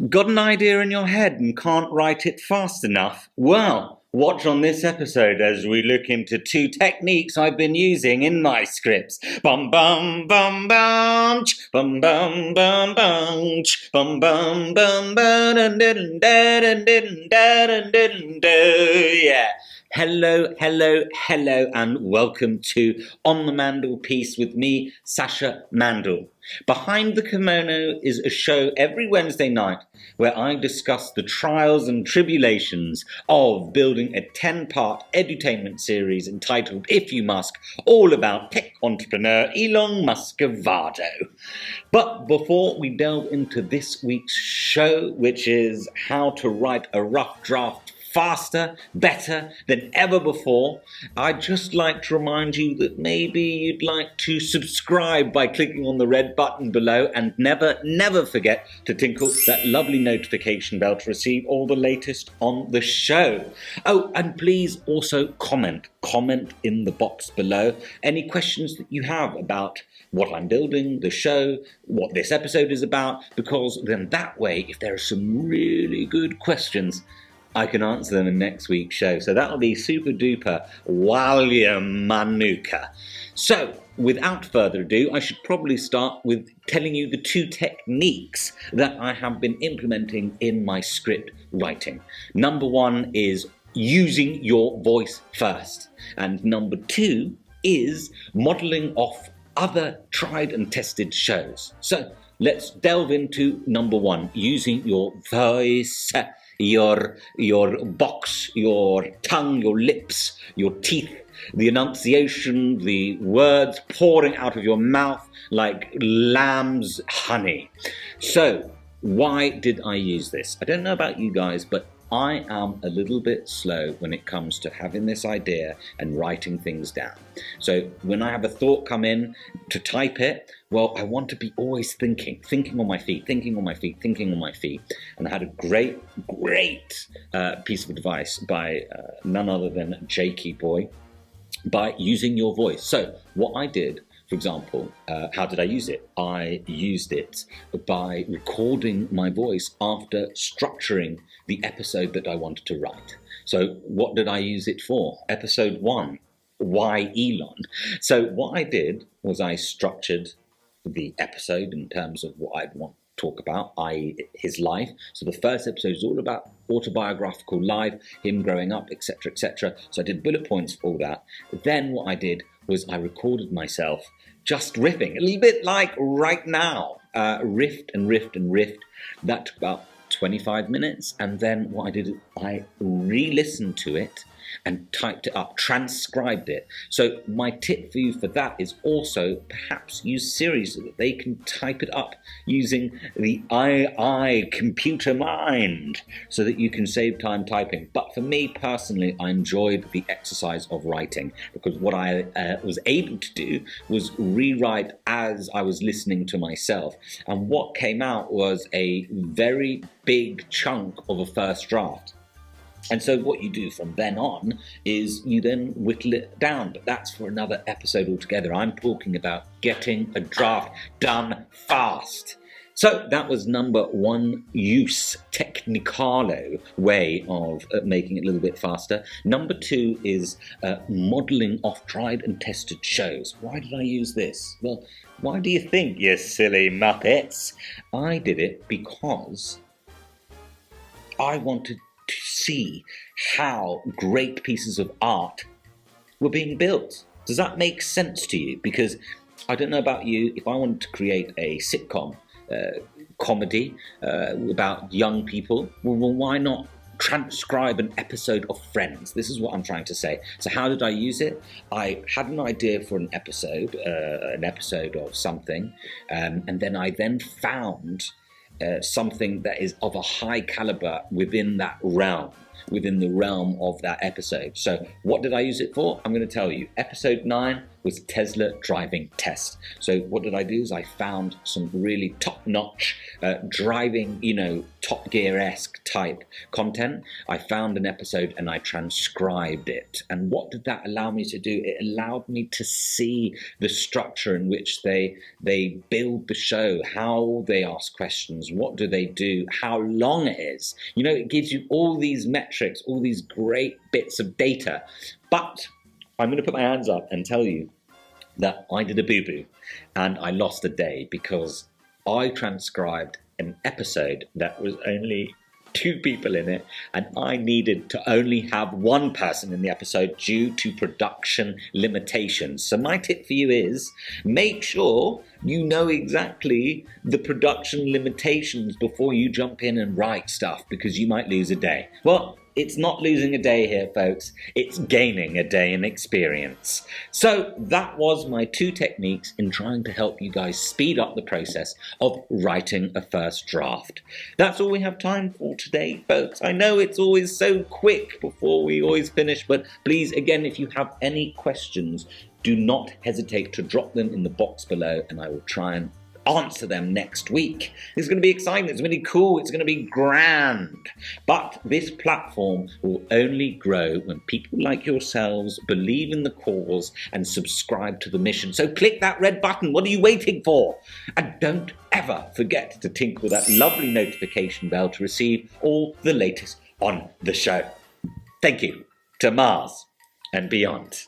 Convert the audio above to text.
Got an idea in your head and can't write it fast enough? Well, watch on this episode as we look into two techniques I've been using in my scripts. Bum bum bum bum, bum bum bum bum, bum bum bum bum, yeah. Hello, hello, hello, and welcome to On the Mandel Piece with me, Sasha Mandel. Behind the Kimono is a show every Wednesday night where I discuss the trials and tribulations of building a 10-part edutainment series entitled If You Musk, all about tech entrepreneur Elon Muscovado. But before we delve into this week's show, which is how to write a rough draft faster, better than ever before, I'd just like to remind you that maybe you'd like to subscribe by clicking on the red button below, and never forget to tinkle that lovely notification bell to receive all the latest on the show. Oh, and please also comment in the box below any questions that you have about what I'm building, the show, what this episode is about, because then that way, if there are some really good questions, I can answer them in next week's show. So that'll be super duper walia manuka. So without further ado, I should probably start with telling you the two techniques that I have been implementing in my script writing. Number one is using your voice first. And number two is modeling off other tried and tested shows. So let's delve into number one, using your voice. Your box, your tongue, your lips, your teeth, the enunciation, the words pouring out of your mouth like lamb's honey. So, why did I use this? I don't know about you guys, but I am a little bit slow when it comes to having this idea and writing things down. So when I have a thought come in to type it, well, I want to be always thinking on my feet. And I had a great piece of advice by none other than Jakey Boy, by using your voice. So what I did, for example, how did I use it? I used it by recording my voice after structuring the episode that I wanted to write. So what did I use it for? Episode 1, Why Elon? So what I did was I structured the episode in terms of what I'd want to talk about, i.e. his life. So the first episode is all about autobiographical life, him growing up, etc., etc. So I did bullet points for all that. Then what I did was I recorded myself just riffing, a little bit like right now, riffed. That took about 25 minutes, and then what I did, I re-listened to it and typed it up, transcribed it. So my tip for you for that is also perhaps use Siri so that they can type it up using the AI computer mind so that you can save time typing. But for me personally, I enjoyed the exercise of writing because what I was able to do was rewrite as I was listening to myself. And what came out was a very big chunk of a first draft. And so what you do from then on is you then whittle it down. But that's for another episode altogether. I'm talking about getting a draft done fast. So that was number one use, technicalo way of making it a little bit faster. Number two is modeling off tried and tested shows. Why did I use this? Well, why do you think, you silly muppets? I did it because I wanted to see how great pieces of art were being built. Does that make sense to you? Because I don't know about you, if I wanted to create a sitcom, comedy about young people, well, why not transcribe an episode of Friends? This is what I'm trying to say. So how did I use it? I had an idea for an episode of something, and then I found something that is of a high caliber within that realm. within the realm of that episode. So what did I use it for? I'm going to tell you. Episode 9 was Tesla driving test. So what did I do is I found some really top-notch driving, Top Gear-esque type content. I found an episode and I transcribed it. And what did that allow me to do? It allowed me to see the structure in which they build the show, how they ask questions, what do they do, how long it is. It gives you all these metrics, all these great bits of data. But I'm going to put my hands up and tell you that I did a boo-boo and I lost a day because I transcribed an episode that was only 2 people in it, and I needed to only have 1 person in the episode due to production limitations. So my tip for you is make sure you know exactly the production limitations before you jump in and write stuff, because you might lose a day. Well, it's not losing a day here, folks. It's gaining a day in experience. So that was my 2 techniques in trying to help you guys speed up the process of writing a first draft. That's all we have time for today, folks. I know it's always so quick before we always finish, but please, again, if you have any questions, do not hesitate to drop them in the box below, and I will try and answer them next week. It's going to be exciting, it's going to be cool, it's going to be grand. But this platform will only grow when people like yourselves believe in the cause and subscribe to the mission. So click that red button. What are you waiting for? And don't ever forget to tinkle that lovely notification bell to receive all the latest on the show. Thank you. To Mars and beyond.